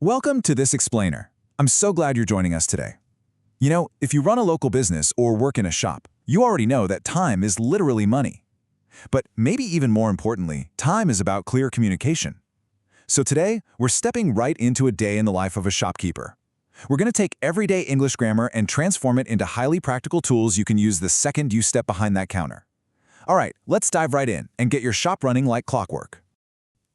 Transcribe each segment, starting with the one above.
Welcome to This Explainer. I'm so glad you're joining us today. You know, if you run a local business or work in a shop, you already know that time is literally money. But maybe even more importantly, time is about clear communication. So today, we're stepping right into a day in the life of a shopkeeper. We're going to take everyday English grammar and transform it into highly practical tools you can use the second you step behind that counter. All right, let's dive right in and get your shop running like clockwork.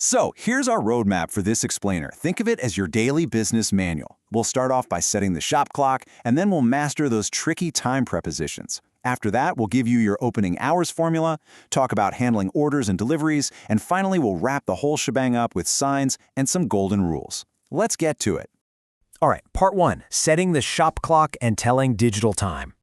So here's our roadmap for This Explainer. Think of it as your daily business manual. We'll start off by setting the shop clock, and then we'll master those tricky time prepositions. After that, we'll give you your opening hours formula, talk about handling orders and deliveries, and finally we'll wrap the whole shebang up with signs and some golden rules. Let's get to it. All right, part one, setting the shop clock and telling digital time.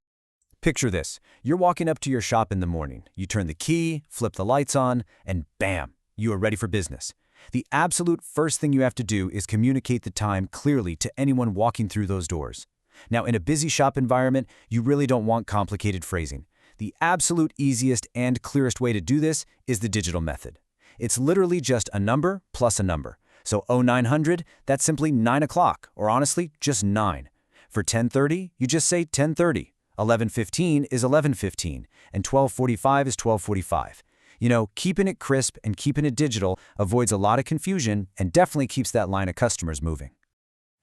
Picture this. You're walking up to your shop in the morning. You turn the key, flip the lights on, and bam, you are ready for business. The absolute first thing you have to do is communicate the time clearly to anyone walking through those doors. Now, in a busy shop environment, you really don't want complicated phrasing. The absolute easiest and clearest way to do this is the digital method. It's literally just a number plus a number. So 0900, that's simply 9 o'clock, or honestly, just 9. For 10:30, you just say 10:30. 11:15 is 11:15, and 12:45 is 12:45. You know, keeping it crisp and keeping it digital avoids a lot of confusion and definitely keeps that line of customers moving.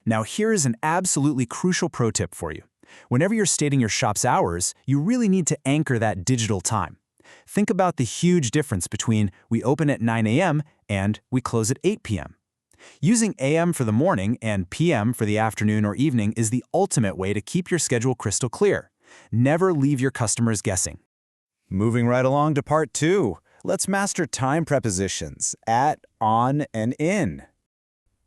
Now here is an absolutely crucial pro tip for you. Whenever you're stating your shop's hours, you really need to anchor that digital time. Think about the huge difference between we open at 9 a.m. and we close at 8 p.m. Using a.m. for the morning and p.m. for the afternoon or evening is the ultimate way to keep your schedule crystal clear. Never leave your customers guessing. Moving right along to part two. Let's master time prepositions, at, on, and in.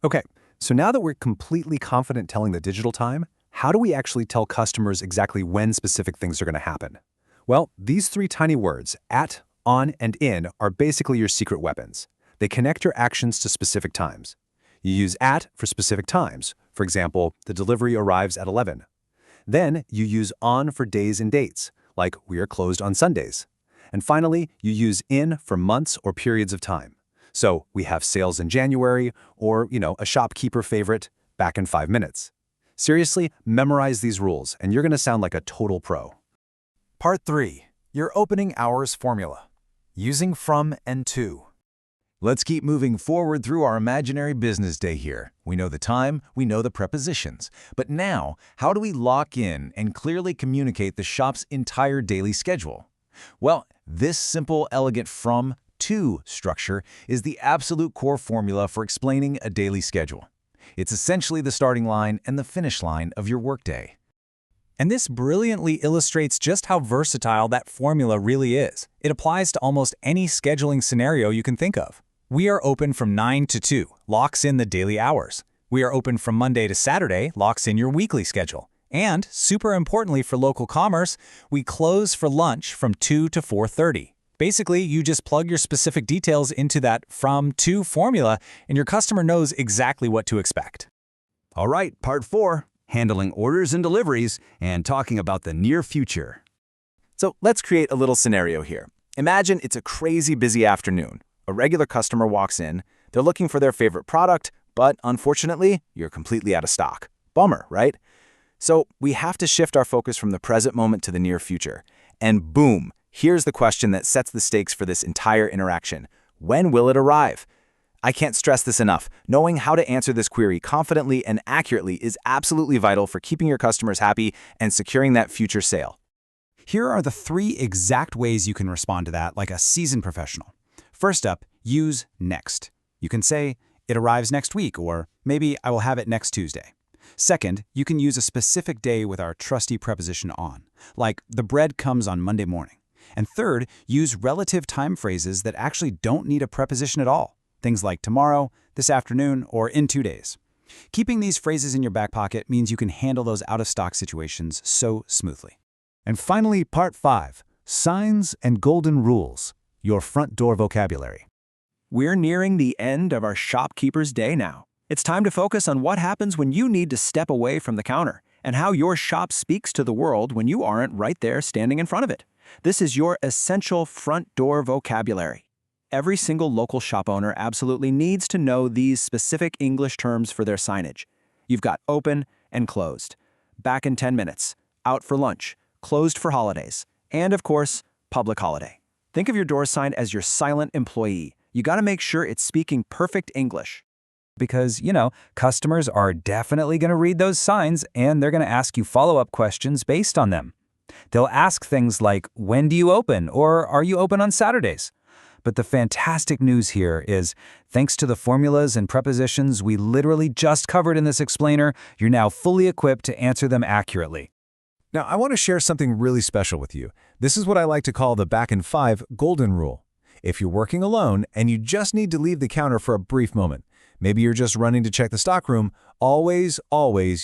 Okay, so now that we're completely confident telling the digital time, how do we actually tell customers exactly when specific things are going to happen? Well, these three tiny words, at, on, and in, are basically your secret weapons. They connect your actions to specific times. You use at for specific times. For example, the delivery arrives at 11. Then you use on for days and dates, like we are closed on Sundays. And finally, you use in for months or periods of time. So we have sales in January, or, a shopkeeper favorite, back in 5 minutes. Seriously, memorize these rules, and you're going to sound like a total pro. Part 3. Your opening hours formula. Using from and to. Let's keep moving forward through our imaginary business day here. We know the time, we know the prepositions. But now, how do we lock in and clearly communicate the shop's entire daily schedule? Well, this simple, elegant from, to structure is the absolute core formula for explaining a daily schedule. It's essentially the starting line and the finish line of your workday. And this brilliantly illustrates just how versatile that formula really is. It applies to almost any scheduling scenario you can think of. We are open from 9 to 2, locks in the daily hours. We are open from Monday to Saturday, locks in your weekly schedule. And, super importantly for local commerce, we close for lunch from 2 to 4:30. Basically, you just plug your specific details into that from to formula, and your customer knows exactly what to expect. All right, part 4, handling orders and deliveries and talking about the near future. So let's create a little scenario here. Imagine it's a crazy busy afternoon. A regular customer walks in, they're looking for their favorite product, but unfortunately, you're completely out of stock. Bummer, right? So we have to shift our focus from the present moment to the near future. And boom, here's the question that sets the stakes for this entire interaction. When will it arrive? I can't stress this enough. Knowing how to answer this query confidently and accurately is absolutely vital for keeping your customers happy and securing that future sale. Here are the 3 exact ways you can respond to that like a seasoned professional. First up, use next. You can say, it arrives next week, or maybe I will have it next Tuesday. Second, you can use a specific day with our trusty preposition on, like the bread comes on Monday morning. And third, use relative time phrases that actually don't need a preposition at all. Things like tomorrow, this afternoon, or in 2 days. Keeping these phrases in your back pocket means you can handle those out-of-stock situations so smoothly. And finally, part 5, signs and golden rules, your front door vocabulary. We're nearing the end of our shopkeeper's day now. It's time to focus on what happens when you need to step away from the counter and how your shop speaks to the world when you aren't right there standing in front of it. This is your essential front door vocabulary. Every single local shop owner absolutely needs to know these specific English terms for their signage. You've got open and closed, back in 10 minutes, out for lunch, closed for holidays, and of course, public holiday. Think of your door sign as your silent employee. You got to make sure it's speaking perfect English. Because, customers are definitely going to read those signs and they're going to ask you follow-up questions based on them. They'll ask things like, when do you open? Or are you open on Saturdays? But the fantastic news here is, thanks to the formulas and prepositions we literally just covered in this explainer, you're now fully equipped to answer them accurately. Now, I want to share something really special with you. This is what I like to call the back in 5 golden rule. If you're working alone and you just need to leave the counter for a brief moment, maybe you're just running to check the stockroom, always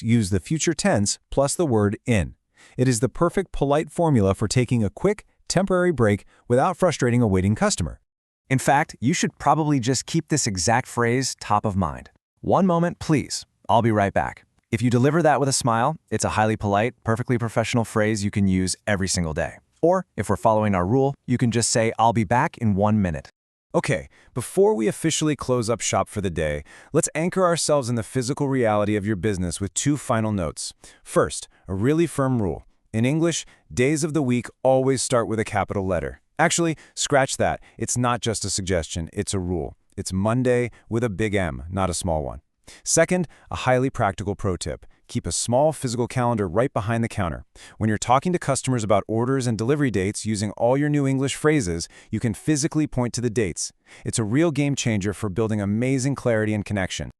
use the future tense plus the word in. It is the perfect polite formula for taking a quick, temporary break without frustrating a waiting customer. In fact, you should probably just keep this exact phrase top of mind. One moment, please. I'll be right back. If you deliver that with a smile, it's a highly polite, perfectly professional phrase you can use every single day. Or, if we're following our rule, you can just say, I'll be back in 1 minute. Okay, before we officially close up shop for the day, let's anchor ourselves in the physical reality of your business with 2 final notes. First, a really firm rule. In English, days of the week always start with a capital letter. Actually, scratch that. It's not just a suggestion, it's a rule. It's Monday with a big M, not a small one. Second, a highly practical pro tip. Keep a small physical calendar right behind the counter. When you're talking to customers about orders and delivery dates using all your new English phrases, you can physically point to the dates. It's a real game changer for building amazing clarity and connection.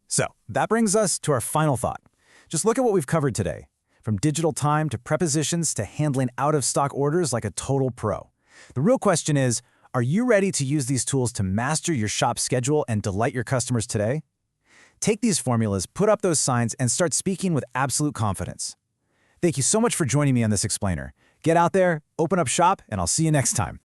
So, that brings us to our final thought. Just look at what we've covered today. From digital time to prepositions to handling out-of-stock orders like a total pro. The real question is, are you ready to use these tools to master your shop schedule and delight your customers today? Take these formulas, put up those signs, and start speaking with absolute confidence. Thank you so much for joining me on this explainer. Get out there, open up shop, and I'll see you next time.